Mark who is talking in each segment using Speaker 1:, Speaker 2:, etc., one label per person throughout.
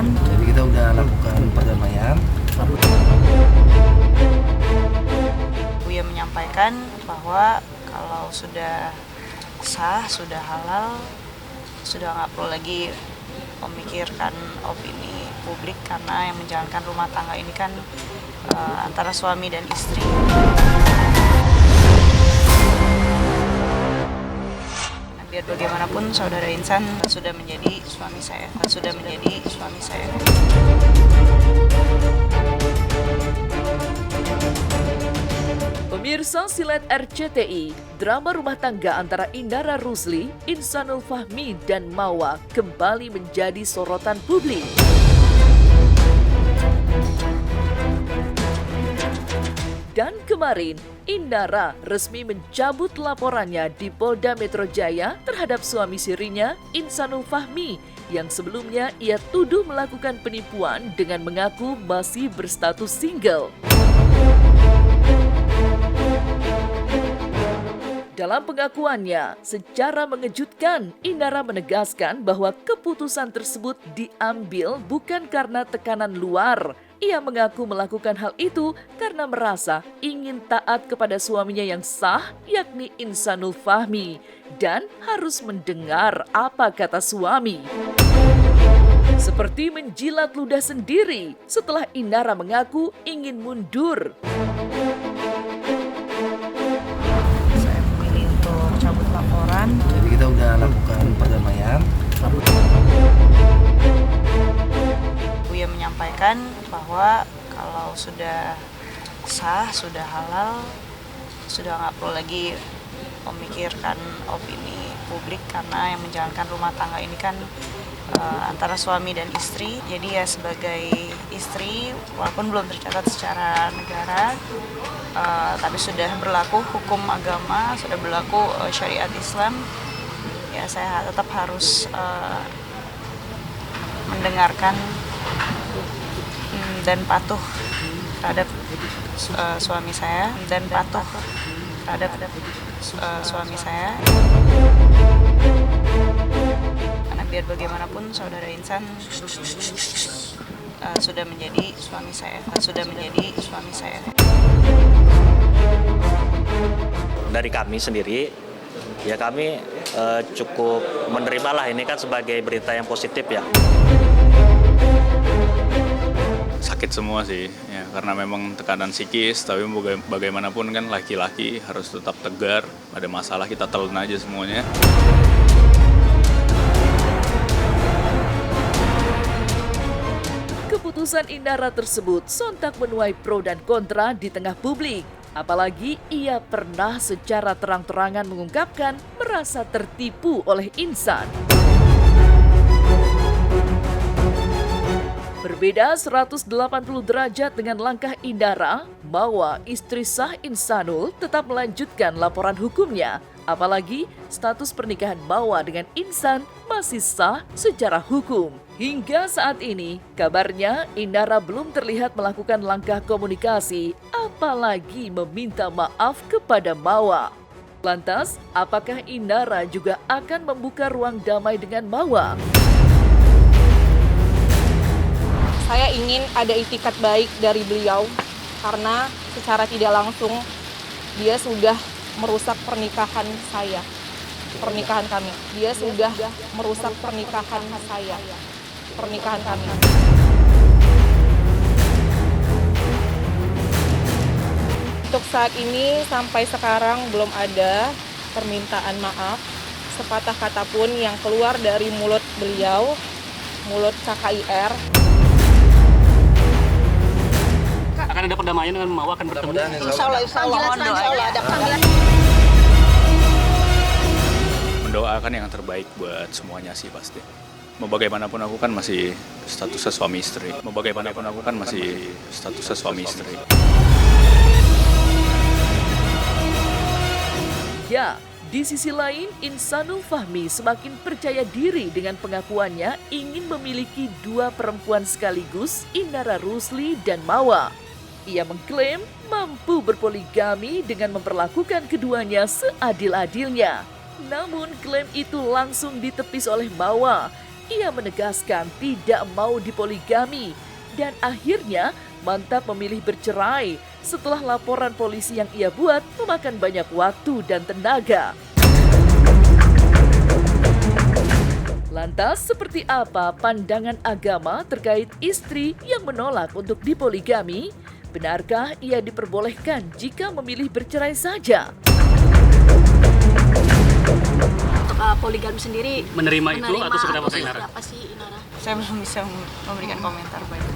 Speaker 1: laporan.
Speaker 2: Jadi kita udah lakukan perdamaian.
Speaker 1: Buya menyampaikan bahwa kalau sudah sah, sudah halal, sudah nggak perlu lagi memikirkan opini publik, karena yang menjalankan rumah tangga ini kan antara suami dan istri. Biar bagaimanapun saudara Insan sudah menjadi suami saya,
Speaker 3: Pemirsa Silet RCTI, drama rumah tangga antara Indara Rusli, Insanul Fahmi, dan Mawa kembali menjadi sorotan publik. Dan kemarin, Indara resmi mencabut laporannya di Polda Metro Jaya terhadap suami sirinya, Insanul Fahmi, yang sebelumnya ia tuduh melakukan penipuan dengan mengaku masih berstatus single. Dalam pengakuannya, secara mengejutkan, Indara menegaskan bahwa keputusan tersebut diambil bukan karena tekanan luar. Ia mengaku melakukan hal itu karena merasa ingin taat kepada suaminya yang sah, yakni Insanul Fahmi, dan harus mendengar apa kata suami. Seperti menjilat ludah sendiri setelah Indara mengaku ingin mundur.
Speaker 1: Saya memilih untuk cabut laporan.
Speaker 2: Jadi kita udah lakukan perdamaian.
Speaker 1: Buya menyampaikan bahwa kalau sudah sah, sudah halal, sudah nggak perlu lagi memikirkan opini publik, karena yang menjalankan rumah tangga ini kan antara suami dan istri. Jadi ya sebagai istri, walaupun belum tercatat secara negara, tapi sudah berlaku hukum agama, sudah berlaku syariat Islam, ya saya tetap harus mendengarkan dan patuh terhadap suami saya, karena biar bagaimanapun saudara Insan sudah menjadi suami saya.
Speaker 4: Dari kami sendiri, ya kami cukup menerimalah ini kan sebagai berita yang positif ya.
Speaker 5: Sakit semua sih, ya, karena memang tekanan psikis, tapi bagaimanapun kan laki-laki harus tetap tegar, ada masalah kita telan aja semuanya.
Speaker 3: Keputusan Indara tersebut sontak menuai pro dan kontra di tengah publik. Apalagi ia pernah secara terang-terangan mengungkapkan merasa tertipu oleh Insan. Berbeda 180 derajat dengan langkah Indara, Mawa, istri sah Insanul, tetap melanjutkan laporan hukumnya. Apalagi status pernikahan Mawa dengan Insan masih sah secara hukum. Hingga saat ini, kabarnya Indara belum terlihat melakukan langkah komunikasi, apalagi meminta maaf kepada Mawa. Lantas, apakah Indara juga akan membuka ruang damai dengan Mawa?
Speaker 6: Saya ingin ada itikat baik dari beliau karena secara tidak langsung dia sudah merusak pernikahan saya, pernikahan kami. Dia sudah merusak pernikahan saya, pernikahan kami. Untuk saat ini sampai sekarang belum ada permintaan maaf sepatah kata pun yang keluar dari mulut beliau, mulut KKIR.
Speaker 7: Akan ada perdamaian dengan Mawa akan bertemu.
Speaker 1: Insya Allah ada panggilan.
Speaker 5: Mendoakan yang terbaik buat semuanya sih pasti. Mau bagaimanapun aku kan masih statusnya suami istri.
Speaker 3: Ya, di sisi lain, Insanul Fahmi semakin percaya diri dengan pengakuannya ingin memiliki dua perempuan sekaligus, Indara Rusli dan Mawa. Ia mengklaim mampu berpoligami dengan memperlakukan keduanya seadil-adilnya. Namun klaim itu langsung ditepis oleh Mawa. ia menegaskan tidak mau dipoligami dan akhirnya mantap memilih bercerai setelah laporan polisi yang ia buat memakan banyak waktu dan tenaga. Lantas, seperti apa pandangan agama terkait istri yang menolak untuk dipoligami? Benarkah ia diperbolehkan jika memilih bercerai saja?
Speaker 8: Untuk poligami sendiri
Speaker 7: Menerima itu atau seperti apa,
Speaker 8: seperti
Speaker 7: Inara?
Speaker 8: apa sih, Inara?
Speaker 1: Saya belum bisa memberikan komentar banyak.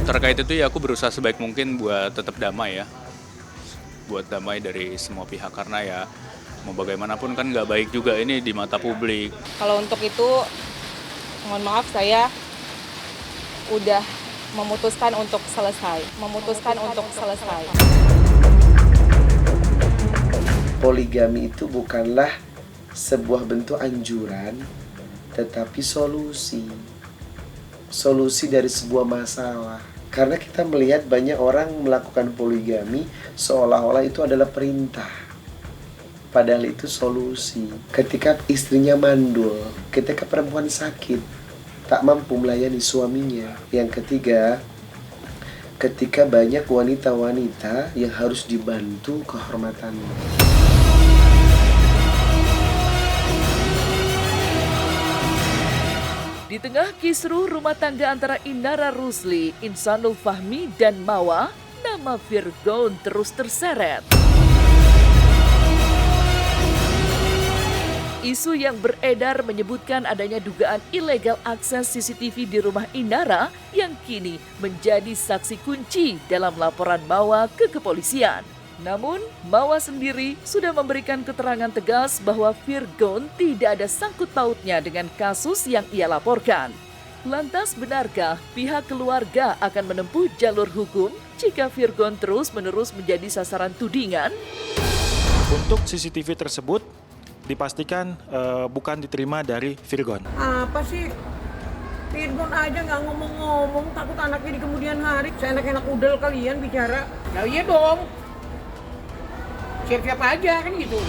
Speaker 5: Terkait itu ya aku berusaha sebaik mungkin buat tetap damai ya. Buat damai dari semua pihak karena ya mau bagaimanapun kan nggak baik juga ini di mata publik.
Speaker 6: Kalau untuk itu, mohon maaf saya udah memutuskan untuk selesai.
Speaker 9: Poligami itu bukanlah sebuah bentuk anjuran, tetapi solusi dari sebuah masalah. Karena kita melihat banyak orang melakukan poligami seolah-olah itu adalah perintah. Padahal itu solusi. Ketika istrinya mandul, ketika perempuan sakit, tak mampu melayani suaminya. Yang ketiga, ketika banyak wanita-wanita yang harus dibantu kehormatannya.
Speaker 3: Di tengah kisruh rumah tangga antara Inara Rusli, Insanul Fahmi, dan Mawa, nama Virgon terus terseret. Isu yang beredar menyebutkan adanya dugaan ilegal akses CCTV di rumah Inara yang kini menjadi saksi kunci dalam laporan Mawa ke kepolisian. Namun, Mawa sendiri sudah memberikan keterangan tegas bahwa Virgon tidak ada sangkut pautnya dengan kasus yang ia laporkan. Lantas benarkah pihak keluarga akan menempuh jalur hukum jika Virgon terus-menerus menjadi sasaran tudingan?
Speaker 10: Untuk CCTV tersebut dipastikan bukan diterima dari Virgon.
Speaker 11: Apa sih? Virgon aja nggak ngomong-ngomong, takut anaknya di kemudian hari. Saya enak-enak udel kalian bicara. Ya iya dong. Siap-siap aja kan gitu.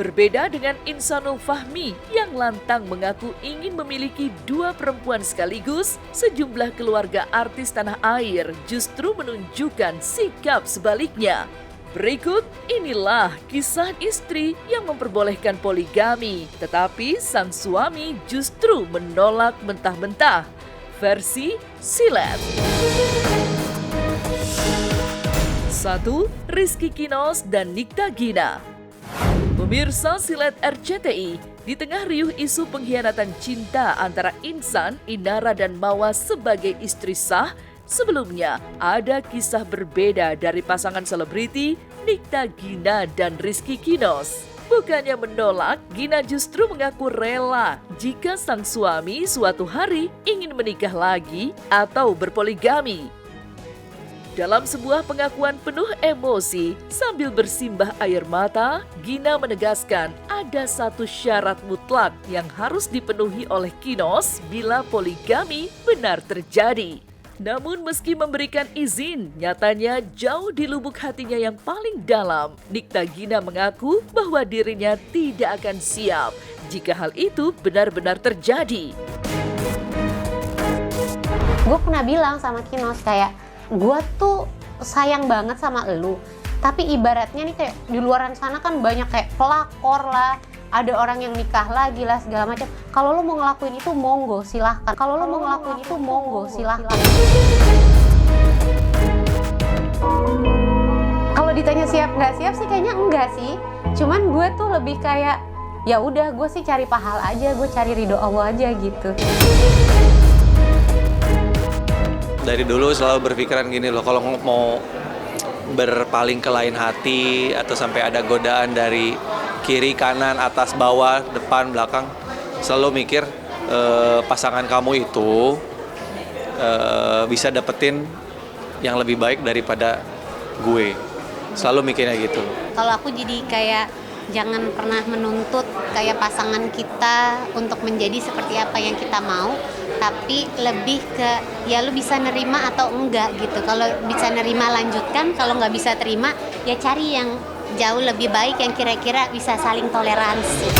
Speaker 3: Berbeda dengan Insanul Fahmi yang lantang mengaku ingin memiliki 2 perempuan sekaligus, sejumlah keluarga artis tanah air justru menunjukkan sikap sebaliknya. Berikut inilah kisah istri yang memperbolehkan poligami, tetapi sang suami justru menolak mentah-mentah. Versi Silet. 1. Rizky Kinos dan Nikta Gina. Pemirsa Silet RCTI, di tengah riuh isu pengkhianatan cinta antara Insan, Inara, dan Mawa sebagai istri sah, sebelumnya ada kisah berbeda dari pasangan selebriti Nikta Gina dan Rizky Kinos. Bukannya menolak, Gina justru mengaku rela jika sang suami suatu hari ingin menikah lagi atau berpoligami. Dalam sebuah pengakuan penuh emosi, sambil bersimbah air mata, Gina menegaskan ada satu syarat mutlak yang harus dipenuhi oleh Kinos bila poligami benar terjadi. Namun meski memberikan izin, nyatanya jauh di lubuk hatinya yang paling dalam, Nikta Gina mengaku bahwa dirinya tidak akan siap jika hal itu benar-benar terjadi.
Speaker 12: Gue pernah bilang sama Kinos kayak, gue tuh sayang banget sama elu, tapi ibaratnya nih kayak di luaran sana kan banyak kayak pelakor lah, ada orang yang nikah lagi lah segala macam. Kalau lo mau ngelakuin itu monggo silahkan. Kalau ditanya siap nggak siap sih kayaknya enggak sih. Cuman gue tuh lebih kayak ya udah gue sih cari pahala aja, gue cari ridho Allah aja gitu.
Speaker 13: Dari dulu selalu berpikiran gini loh, kalau mau berpaling ke lain hati atau sampai ada godaan dari kiri, kanan, atas, bawah, depan, belakang, selalu mikir pasangan kamu itu bisa dapetin yang lebih baik daripada gue. Selalu mikirnya gitu.
Speaker 12: Kalau aku jadi kayak jangan pernah menuntut kayak pasangan kita untuk menjadi seperti apa yang kita mau, tapi lebih ke ya lu bisa nerima atau enggak gitu. Kalau bisa nerima lanjutkan, kalau nggak bisa terima ya cari yang jauh lebih baik yang kira-kira bisa saling toleransi.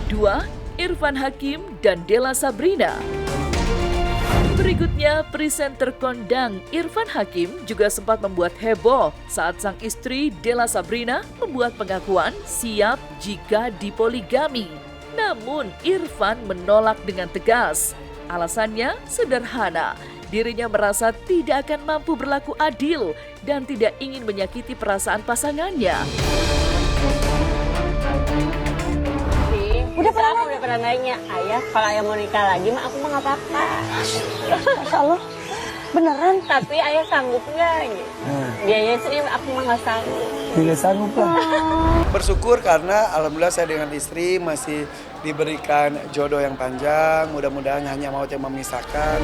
Speaker 3: 2. Irfan Hakim dan Della Sabrina. Berikutnya, presenter kondang Irfan Hakim juga sempat membuat heboh saat sang istri Della Sabrina membuat pengakuan siap jika dipoligami. Namun, Irfan menolak dengan tegas. Alasannya sederhana, dirinya merasa tidak akan mampu berlaku adil dan tidak ingin menyakiti perasaan pasangannya.
Speaker 14: Udah pernah nanya, ayah kalau ayah mau nikah lagi mah aku mah nggak apa-apa. Masya Allah, beneran? Tapi ayah sanggup nggak? Biayanya sih aku mah nggak sanggup.
Speaker 9: Tidak sanggup lah. Bersyukur karena alhamdulillah saya dengan istri masih diberikan jodoh yang panjang. Mudah-mudahan hanya maut yang memisahkan.